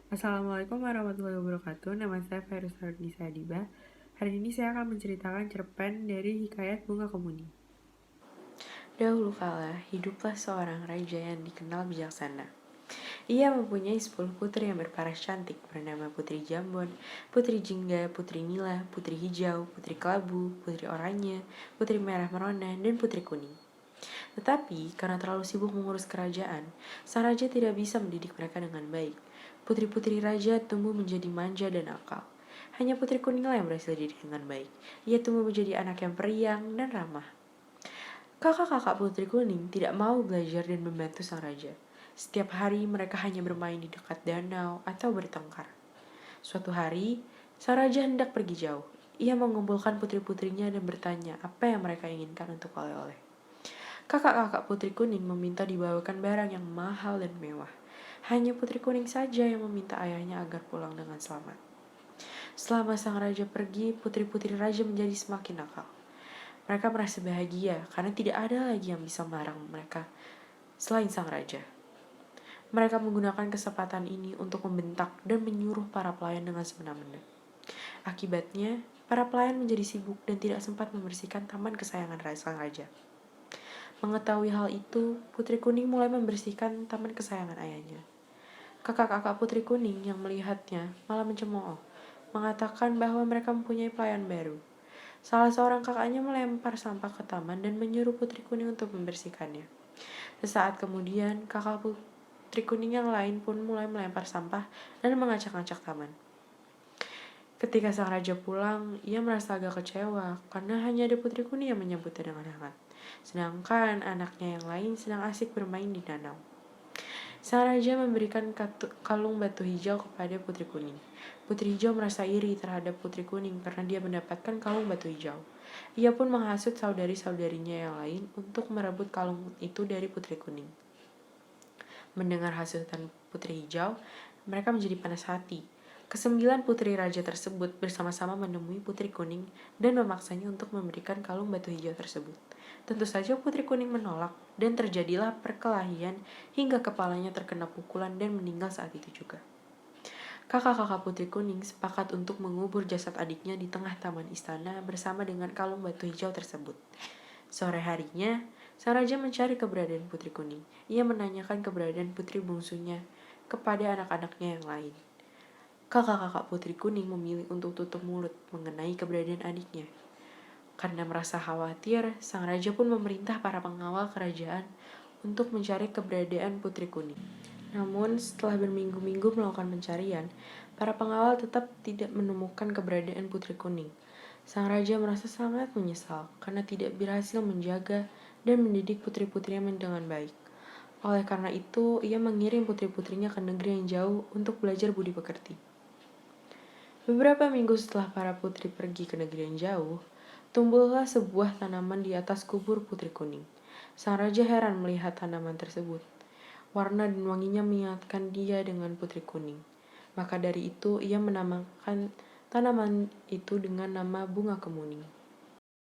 Assalamualaikum warahmatullahi wabarakatuh. Nama saya Ferus Nisa Adiba. Hari ini saya akan menceritakan cerpen dari Hikayat Bunga Kemuning. Dahulu kala, hiduplah seorang raja yang dikenal bijaksana. Ia mempunyai 10 putri yang berparas cantik bernama Putri Jambon, Putri Jingga, Putri Nila, Putri Hijau, Putri Kelabu, Putri Oranye, Putri Merah Merona, dan Putri Kuning. Tetapi, karena terlalu sibuk mengurus kerajaan, sang raja tidak bisa mendidik mereka dengan baik. Putri-putri raja tumbuh menjadi manja dan nakal. Hanya Putri Kuninglah yang berhasil dididik dengan baik. Ia tumbuh menjadi anak yang periang dan ramah. Kakak-kakak Putri Kuning tidak mau belajar dan membantu sang raja. Setiap hari mereka hanya bermain di dekat danau atau bertengkar. Suatu hari, sang raja hendak pergi jauh. Ia mengumpulkan putri-putrinya dan bertanya apa yang mereka inginkan untuk oleh-oleh. Kakak-kakak Putri Kuning meminta dibawakan barang yang mahal dan mewah. Hanya Putri Kuning saja yang meminta ayahnya agar pulang dengan selamat. Selama sang raja pergi, putri-putri raja menjadi semakin nakal. Mereka merasa bahagia karena tidak ada lagi yang bisa melarang mereka selain sang raja. Mereka menggunakan kesempatan ini untuk membentak dan menyuruh para pelayan dengan semena-mena. Akibatnya, para pelayan menjadi sibuk dan tidak sempat membersihkan taman kesayangan sang raja. Mengetahui hal itu, Putri Kuning mulai membersihkan taman kesayangan ayahnya. Kakak-kakak Putri Kuning yang melihatnya malah mencemooh, mengatakan bahwa mereka mempunyai pelayan baru. Salah seorang kakaknya melempar sampah ke taman dan menyuruh Putri Kuning untuk membersihkannya. Sesaat kemudian, kakak Putri Kuning yang lain pun mulai melempar sampah dan mengacak-acak taman. Ketika sang raja pulang, ia merasa agak kecewa karena hanya ada Putri Kuning yang menyambutnya dengan hangat. Sedangkan anaknya yang lain sedang asik bermain di danau. Sang raja memberikan kalung batu hijau kepada Putri Kuning. Putri Hijau merasa iri terhadap Putri Kuning karena dia mendapatkan kalung batu hijau. Ia pun menghasut saudari-saudarinya yang lain untuk merebut kalung itu dari Putri Kuning. Mendengar hasutan Putri Hijau, mereka menjadi panas hati. Kesembilan putri raja tersebut bersama-sama menemui Putri Kuning dan memaksanya untuk memberikan kalung batu hijau tersebut. Tentu saja Putri Kuning menolak dan terjadilah perkelahian hingga kepalanya terkena pukulan dan meninggal saat itu juga. Kakak-kakak Putri Kuning sepakat untuk mengubur jasad adiknya di tengah taman istana bersama dengan kalung batu hijau tersebut. Sore harinya, sang raja mencari keberadaan Putri Kuning. Ia menanyakan keberadaan putri bungsunya kepada anak-anaknya yang lain. Kakak-kakak Putri Kuning memilih untuk tutup mulut mengenai keberadaan adiknya. Karena merasa khawatir, sang raja pun memerintah para pengawal kerajaan untuk mencari keberadaan Putri Kuning. Namun, setelah berminggu-minggu melakukan pencarian, para pengawal tetap tidak menemukan keberadaan Putri Kuning. Sang raja merasa sangat menyesal karena tidak berhasil menjaga dan mendidik putri-putrinya dengan baik. Oleh karena itu, ia mengirim putri-putrinya ke negeri yang jauh untuk belajar budi pekerti. Beberapa minggu setelah para putri pergi ke negeri yang jauh, tumbuhlah sebuah tanaman di atas kubur Putri Kuning. Sang raja heran melihat tanaman tersebut. Warna dan wanginya mengingatkan dia dengan Putri Kuning. Maka dari itu ia menamakan tanaman itu dengan nama Bunga Kemuning.